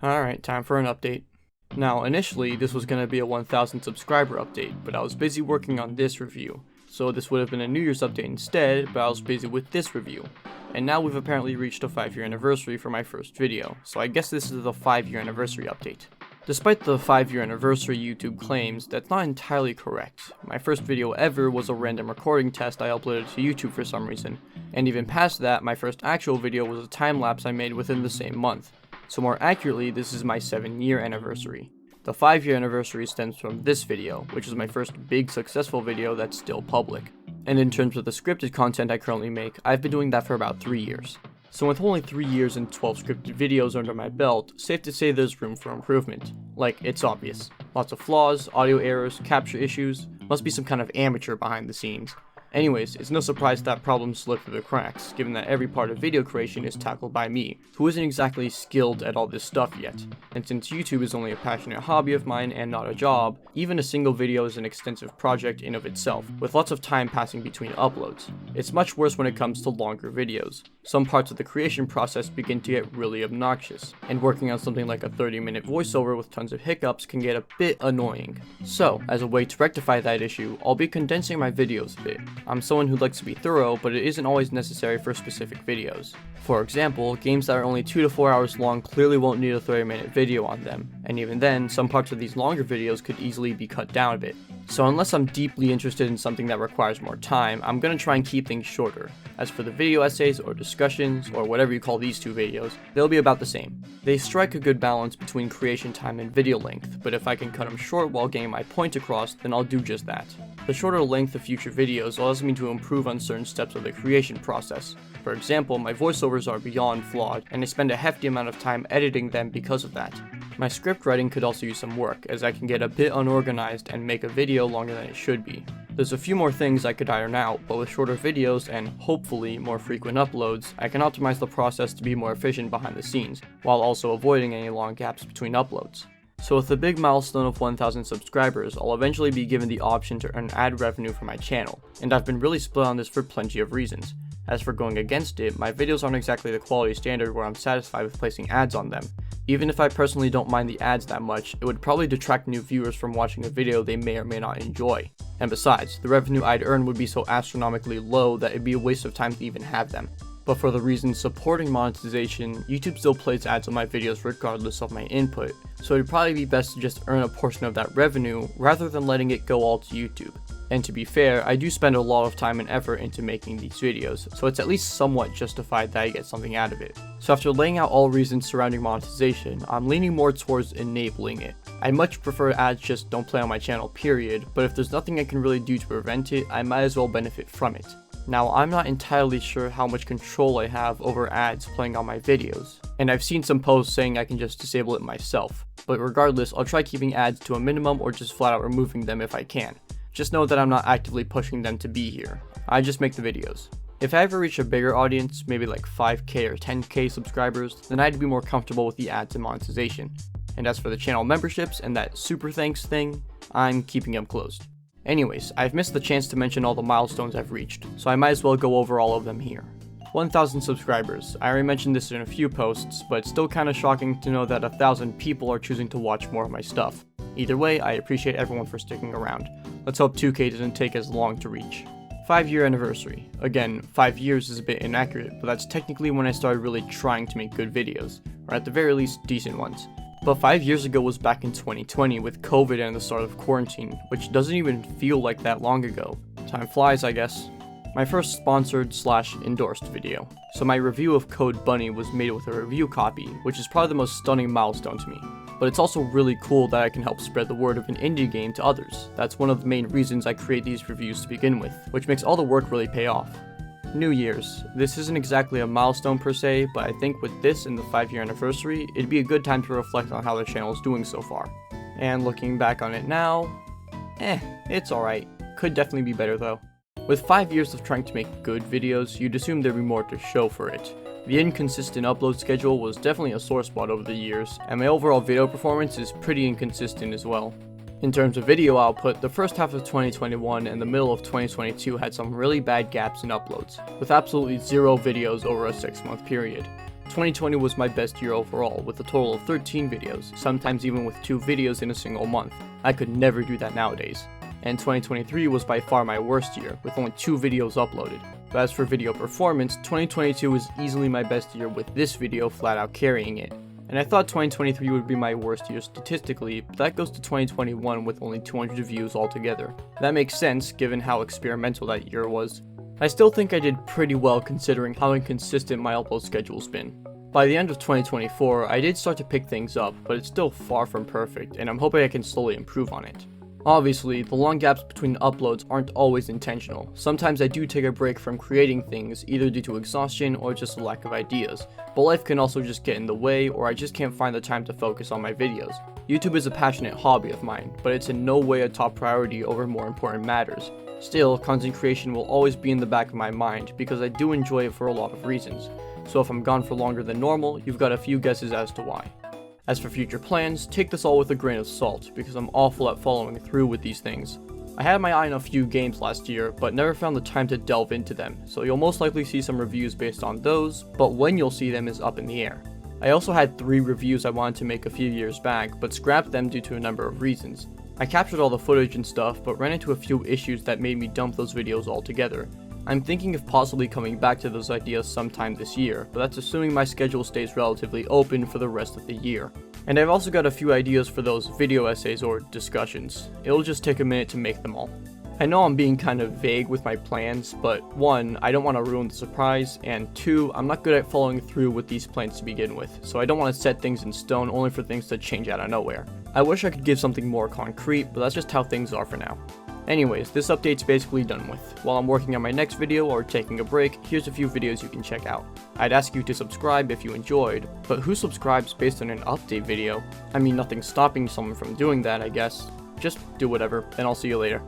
Alright, time for an update. Now, initially, this was going to be a 1000 subscriber update, but I was busy working on this review. So this would have been a New Year's update instead, but I was busy with this review. And now we've apparently reached a 5-year anniversary for my first video, so I guess this is the 5-year anniversary update. Despite the 5-year anniversary YouTube claims, that's not entirely correct. My first video ever was a random recording test I uploaded to YouTube for some reason, and even past that, my first actual video was a time-lapse I made within the same month. So more accurately, this is my 7-year anniversary. The 5-year anniversary stems from this video, which is my first big successful video that's still public. And in terms of the scripted content I currently make, I've been doing that for about 3 years. So with only 3 years and 12 scripted videos under my belt, safe to say there's room for improvement. Like, it's obvious. Lots of flaws, audio errors, capture issues, must be some kind of amateur behind the scenes. Anyways, it's no surprise that problems slip through the cracks, given that every part of video creation is tackled by me, who isn't exactly skilled at all this stuff yet. And since YouTube is only a passionate hobby of mine and not a job, even a single video is an extensive project in of itself, with lots of time passing between uploads. It's much worse when it comes to longer videos. Some parts of the creation process begin to get really obnoxious, and working on something like a 30-minute voiceover with tons of hiccups can get a bit annoying. So, as a way to rectify that issue, I'll be condensing my videos a bit. I'm someone who likes to be thorough, but it isn't always necessary for specific videos. For example, games that are only 2 to 4 hours long clearly won't need a 30-minute video on them, and even then, some parts of these longer videos could easily be cut down a bit. So unless I'm deeply interested in something that requires more time, I'm gonna try and keep things shorter. As for the video essays or discussions, or whatever you call these two videos, they'll be about the same. They strike a good balance between creation time and video length, but if I can cut them short while getting my point across, then I'll do just that. The shorter length of future videos allows me to improve on certain steps of the creation process. For example, my voiceovers are beyond flawed, and I spend a hefty amount of time editing them because of that. My script writing could also use some work, as I can get a bit unorganized and make a video longer than it should be. There's a few more things I could iron out, but with shorter videos and, hopefully, more frequent uploads, I can optimize the process to be more efficient behind the scenes, while also avoiding any long gaps between uploads. So with the big milestone of 1000 subscribers, I'll eventually be given the option to earn ad revenue for my channel, and I've been really split on this for plenty of reasons. As for going against it, my videos aren't exactly the quality standard where I'm satisfied with placing ads on them. Even if I personally don't mind the ads that much, it would probably detract new viewers from watching a video they may or may not enjoy. And besides, the revenue I'd earn would be so astronomically low that it'd be a waste of time to even have them. But for the reasons supporting monetization, YouTube still plays ads on my videos regardless of my input, so it'd probably be best to just earn a portion of that revenue rather than letting it go all to YouTube. And to be fair, I do spend a lot of time and effort into making these videos, so it's at least somewhat justified that I get something out of it. So after laying out all reasons surrounding monetization, I'm leaning more towards enabling it. I much prefer ads just don't play on my channel period, but if there's nothing I can really do to prevent it, I might as well benefit from it. Now, I'm not entirely sure how much control I have over ads playing on my videos, and I've seen some posts saying I can just disable it myself, but regardless, I'll try keeping ads to a minimum or just flat out removing them if I can. Just know that I'm not actively pushing them to be here. I just make the videos. If I ever reach a bigger audience, maybe like 5k or 10k subscribers, then I'd be more comfortable with the ads and monetization. And as for the channel memberships and that super thanks thing, I'm keeping them closed. Anyways, I've missed the chance to mention all the milestones I've reached, so I might as well go over all of them here. 1000 subscribers. I already mentioned this in a few posts, but it's still kinda shocking to know that 1000 people are choosing to watch more of my stuff. Either way, I appreciate everyone for sticking around. Let's hope 2k doesn't take as long to reach. 5-year anniversary. Again, 5 years is a bit inaccurate, but that's technically when I started really trying to make good videos, or at the very least, decent ones. But 5 years ago was back in 2020 with COVID and the start of quarantine, which doesn't even feel like that long ago. Time flies, I guess. My first sponsored/endorsed video. So my review of Code Bunny was made with a review copy, which is probably the most stunning milestone to me. But it's also really cool that I can help spread the word of an indie game to others. That's one of the main reasons I create these reviews to begin with, which makes all the work really pay off. New Year's. This isn't exactly a milestone per se, but I think with this and the 5-year anniversary, it'd be a good time to reflect on how the channel is doing so far. And looking back on it now, it's alright. Could definitely be better though. With 5 years of trying to make good videos, you'd assume there'd be more to show for it. The inconsistent upload schedule was definitely a sore spot over the years, and my overall video performance is pretty inconsistent as well. In terms of video output, the first half of 2021 and the middle of 2022 had some really bad gaps in uploads, with absolutely zero videos over a 6-month period. 2020 was my best year overall, with a total of 13 videos, sometimes even with 2 videos in a single month. I could never do that nowadays. And 2023 was by far my worst year, with only 2 videos uploaded. But as for video performance, 2022 was easily my best year, with this video flat out carrying it. And I thought 2023 would be my worst year statistically, but that goes to 2021 with only 200 views altogether. That makes sense given how experimental that year was. I still think I did pretty well considering how inconsistent my upload schedule's been. By the end of 2024, I did start to pick things up, but it's still far from perfect, and I'm hoping I can slowly improve on it. Obviously, the long gaps between uploads aren't always intentional. Sometimes I do take a break from creating things, either due to exhaustion or just a lack of ideas, but life can also just get in the way, or I just can't find the time to focus on my videos. YouTube is a passionate hobby of mine, but it's in no way a top priority over more important matters. Still, content creation will always be in the back of my mind, because I do enjoy it for a lot of reasons. So if I'm gone for longer than normal, you've got a few guesses as to why. As for future plans, take this all with a grain of salt, because I'm awful at following through with these things. I had my eye on a few games last year, but never found the time to delve into them, so you'll most likely see some reviews based on those, but when you'll see them is up in the air. I also had 3 reviews I wanted to make a few years back, but scrapped them due to a number of reasons. I captured all the footage and stuff, but ran into a few issues that made me dump those videos altogether. I'm thinking of possibly coming back to those ideas sometime this year, but that's assuming my schedule stays relatively open for the rest of the year. And I've also got a few ideas for those video essays or discussions. It'll just take a minute to make them all. I know I'm being kind of vague with my plans, but 1, I don't want to ruin the surprise, and 2, I'm not good at following through with these plans to begin with, so I don't want to set things in stone only for things to change out of nowhere. I wish I could give something more concrete, but that's just how things are for now. Anyways, this update's basically done with. While I'm working on my next video or taking a break, here's a few videos you can check out. I'd ask you to subscribe if you enjoyed, but who subscribes based on an update video? I mean, nothing's stopping someone from doing that, I guess. Just do whatever, and I'll see you later.